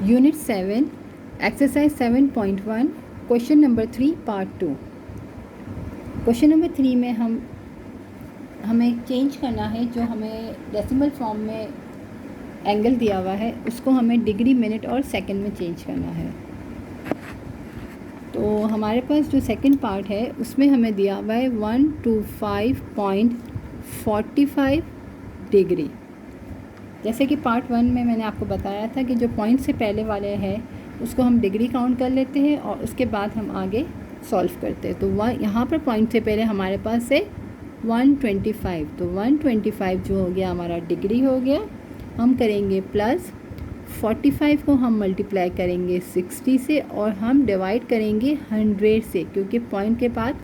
Unit 7 exercise 7.1 question number 3 part 2। Question number 3 में हमें change करना है, जो हमें डेसिमल फॉर्म में एंगल दिया हुआ है उसको हमें डिग्री, मिनट और सेकंड में चेंज करना है। तो हमारे पास जो सेकंड पार्ट है उसमें हमें दिया हुआ है 125.45 डिग्री। जैसे कि पार्ट 1 में मैंने आपको बताया था कि जो पॉइंट से पहले वाले हैं उसको हम डिग्री काउंट कर लेते हैं और उसके बाद हम आगे सॉल्व करते हैं। तो यहाँ पर पॉइंट से पहले हमारे पास है 125, तो 125 जो हो गया हमारा डिग्री हो गया। हम करेंगे प्लस 45 को हम मल्टीप्लाई करेंगे 60 से और हम डिवाइड करेंगे 100 से, क्योंकि पॉइंट के बाद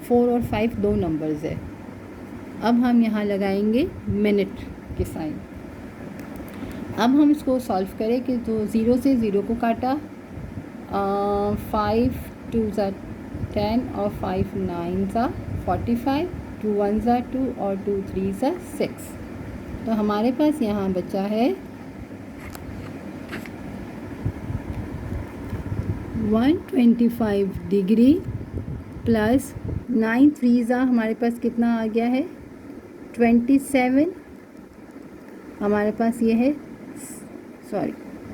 4 और 5 दो नंबर्स है। अब हम यहाँ लगाएंगे मिनट के साइन। अब हम इसको सॉल्व करें कि तो 0 से 0 को काटा, 5 2 ज़ा 10 और 5 9 ज़ा 45, 2 1 ज़ा 2 और 2 3 ज़ा 6। तो हमारे पास यहाँ बचा है 125 डिग्री प्लस 9 3 ज़ा हमारे पास कितना आ गया है 27। हमारे पास ये है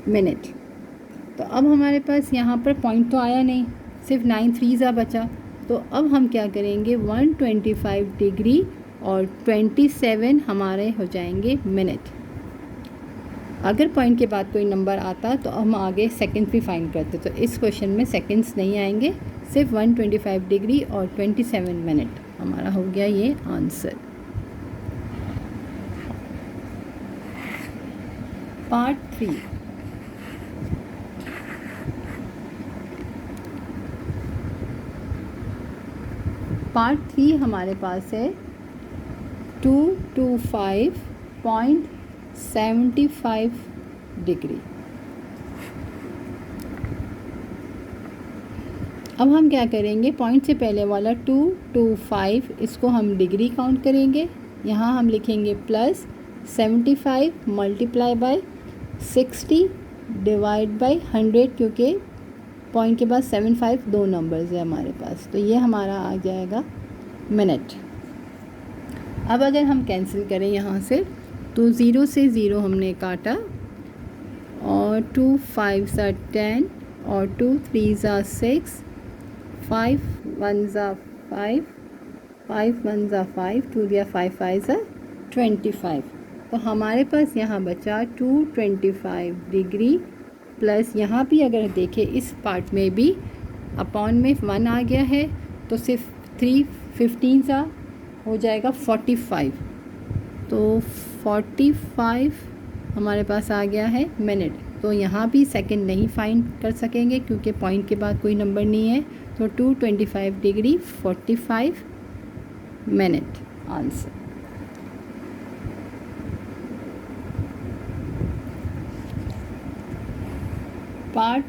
मिनट। तो अब हमारे पास यहाँ पर पॉइंट तो आया नहीं, सिर्फ 9 3 ज़ा बचा। तो अब हम क्या करेंगे 125 डिग्री और 27 हमारे हो जाएंगे मिनट। अगर पॉइंट के बाद कोई नंबर आता तो हम आगे सेकंड भी फाइंड करते। तो इस क्वेश्चन में सेकंड्स नहीं आएंगे, सिर्फ 125 डिग्री और 27 मिनट हमारा हो गया ये आंसर। पार्ट 3। पार्ट 3 हमारे पास है 225.75 डिग्री। अब हम क्या करेंगे, पॉइंट से पहले वाला 225 इसको हम डिग्री काउंट करेंगे। यहाँ हम लिखेंगे plus 75 multiply by 60 divide by 100, क्योंकि पॉइंट के बाद 75 दो नंबर्स है हमारे पास। तो ये हमारा आ जाएगा मिनट। अब अगर हम कैंसिल करें यहाँ से तो 0 से 0 हमने काटा और 2 5 ज़ा 10 और 2 3 ज़ा 6, 5 1 ज़ा 5, 5 1 ज़ा 5, 2 दिया 5 5 ज़ा 25। तो हमारे पास यहाँ बचा 225 डिग्री प्लस यहाँ भी अगर देखें इस पार्ट में भी अपॉन में 1 आ गया है, तो सिर्फ 3 15 सा हो जाएगा 45। तो 45 हमारे पास आ गया है मिनट। तो यहाँ भी सेकंड नहीं फाइंड कर सकेंगे क्योंकि पॉइंट के बाद कोई नंबर नहीं है। तो 225 degree 45 minute answer. Part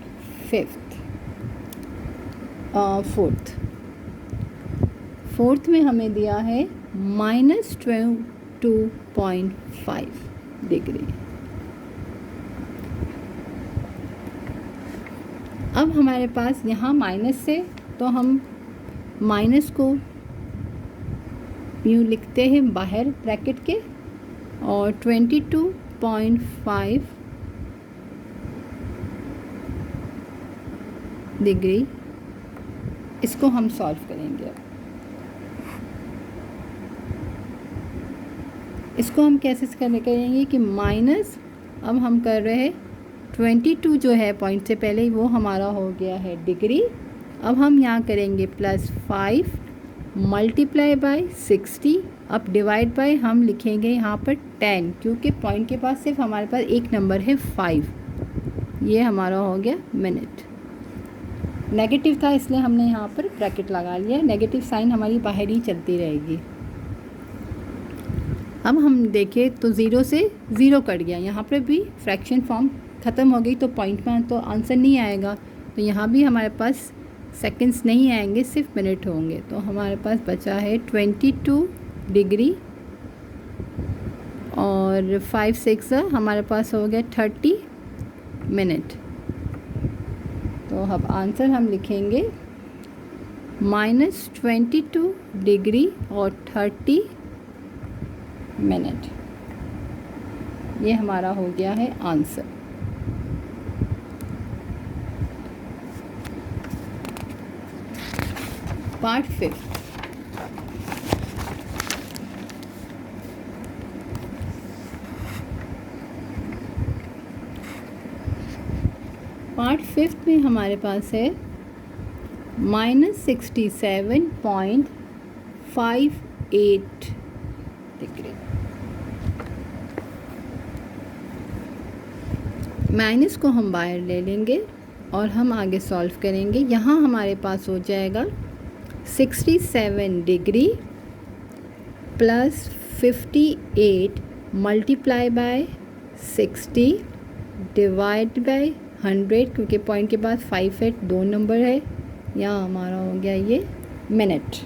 4th में हमें दिया है -22.5 डिग्री। अब हमारे पास यहाँ माइनस से, तो हम माइनस को यूँ लिखते हैं बाहर ब्रैकेट के, और 22.5 डिग्री इसको हम सॉल्व करेंगे। इसको हम कैसे करेंगे कि माइनस, अब हम कर रहे हैं 22 जो है पॉइंट से पहले वो हमारा हो गया है डिग्री। अब हम यहाँ करेंगे प्लस 5 मल्टीप्लाई बाय 60। अब डिवाइड बाय हम लिखेंगे यहाँ पर 10, क्योंकि पॉइंट के पास सिर्फ हमारे पास एक नंबर है 5। ये हमारा हो गया मिनट। नेगेटिव था इसलिए हमने यहाँ पर ब्रैकेट लगा लिया। नेगेटिव साइन हमारी बाहर ही चलती रहेगी। अब हम देखें तो 0 से 0 कट गया, यहाँ पर भी फ्रैक्शन फॉर्म ख़त्म हो गई, तो पॉइंट में तो आंसर नहीं आएगा। तो यहाँ भी हमारे पास सेकंड्स नहीं आएंगे, सिर्फ मिनट होंगे। तो हमारे पास बचा है 22 डिग्री और 5 6 हमारे पास हो गया 30 मिनट। तो अब आंसर हम लिखेंगे -22 डिग्री और 30 मिनट। ये हमारा हो गया है आंसर। पार्ट 5। पार्ट 5 में हमारे पास है -67.58 डिग्री। माइनस को हम बाहर ले लेंगे और हम आगे सॉल्व करेंगे। यहाँ हमारे पास हो जाएगा 67 degree plus 58 multiply by 60 divide by 100, क्योंकि पॉइंट के बाद 58 दो नंबर है। यहाँ हमारा हो गया ये मिनट।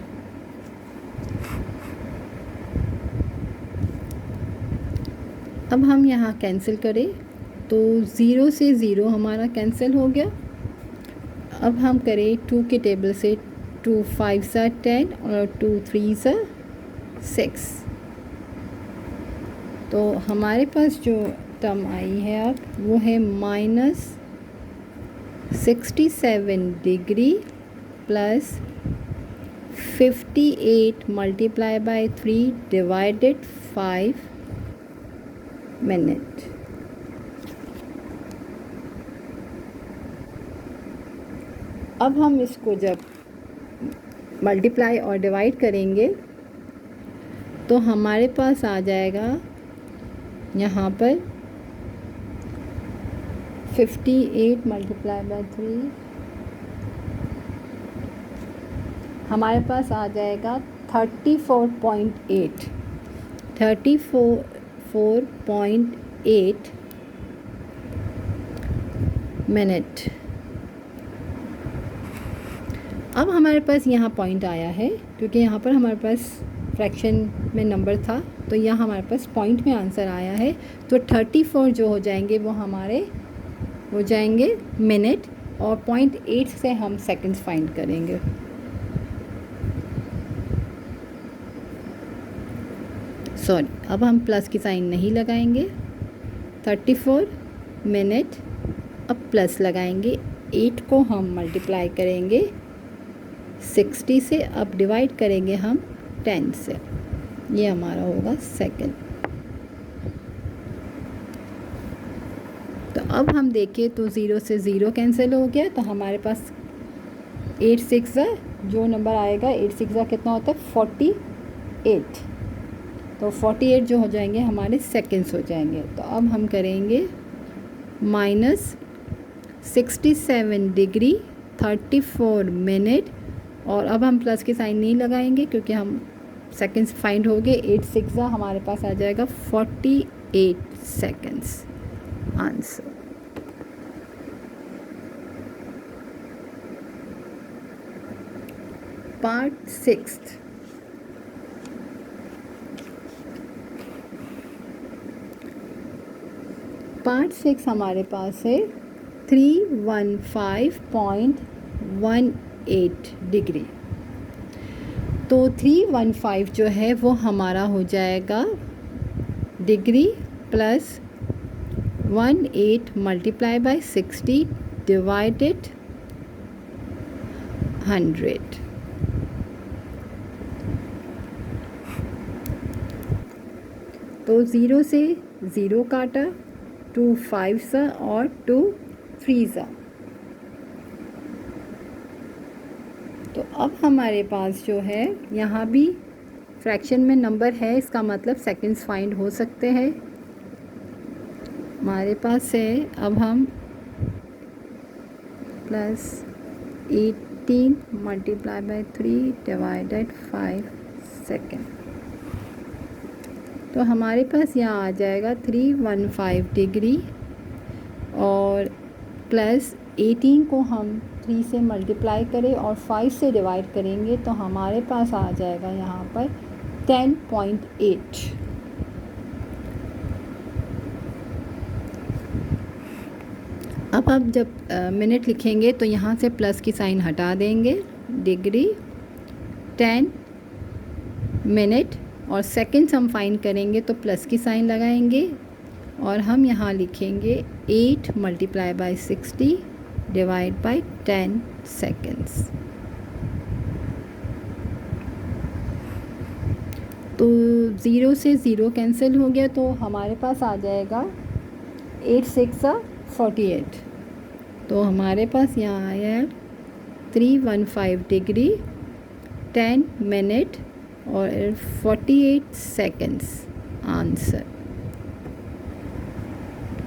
अब हम यहाँ कैंसिल करें तो 0 से 0 हमारा कैंसिल हो गया। अब हम करें 2 के टेबल से 2 5 सा 10 और 2 3 सा 6, तो हमारे पास जो टर्म आई है अब वो है -67 degree plus 58 multiply by 3 divided 5 minute. अब हम इसको जब मल्टीप्लाई और डिवाइड करेंगे तो हमारे पास आ जाएगा यहाँ पर 58 मल्टीप्लाई बाय 3, हमारे पास आ जाएगा 34.8 मिनट। अब हमारे पास यहाँ पॉइंट आया है, क्योंकि यहाँ पर हमारे पास फ्रैक्शन में नंबर था, तो यहाँ हमारे पास पॉइंट में आंसर आया है। तो 34 जो हो जाएंगे वो हमारे हो जाएंगे मिनट, और 0.8 से हम सेकंड्स फाइंड करेंगे। सॉरी, अब हम प्लस की साइन नहीं लगाएंगे। 34 मिनट, अब प्लस लगाएंगे। 8 को हम मल्टीप्लाई करेंगे 60 से, अब डिवाइड करेंगे हम 10 से, ये हमारा होगा सेकंड। तो अब हम देखें तो 0 से 0 कैंसिल हो गया, तो हमारे पास 8 6 जो नंबर आएगा 8 6 कितना होता है 48, तो 48 जो हो जाएंगे हमारे सेकंड्स हो जाएंगे। तो अब हम करेंगे -67 डिग्री 34 मिनट, और अब हम प्लस की साइन नहीं लगाएंगे क्योंकि हम सेकंड्स फाइंड हो गए। 8 6 हमारे पास आ जाएगा 48 सेकंड्स आंसर। पार्ट 6। पार्ट 6 हमारे पास है 315.18 डिग्री। तो 315 जो है वो हमारा हो जाएगा degree plus 18 multiply by 60 divided 100। तो 0 से 0 काटा, 2 5 और 2 3। तो अब हमारे पास जो है यहाँ भी फ्रैक्शन में नंबर है, इसका मतलब सेकंड्स फाइंड हो सकते हैं हमारे पास है। अब हम plus 18 multiply by 3 divided 5 second, तो हमारे पास यहाँ आ जाएगा 315 डिग्री, और प्लस 18 को हम 3 से मल्टीप्लाई करें और 5 से डिवाइड करेंगे, तो हमारे पास आ जाएगा यहाँ पर 10.8। अब आप जब मिनट लिखेंगे तो यहाँ से प्लस की साइन हटा देंगे, डिग्री 10 मिनट, और सेकंड्स हम फाइंड करेंगे तो प्लस की साइन लगाएंगे और हम यहाँ लिखेंगे 8 multiply by 60 divide by 10 seconds. तो 0 से 0 कैंसिल हो गया तो हमारे पास आ जाएगा 8 6 48। तो हमारे पास यहाँ आया 315 डिग्री 10 मिनट और 48 सेकंड्स आंसर।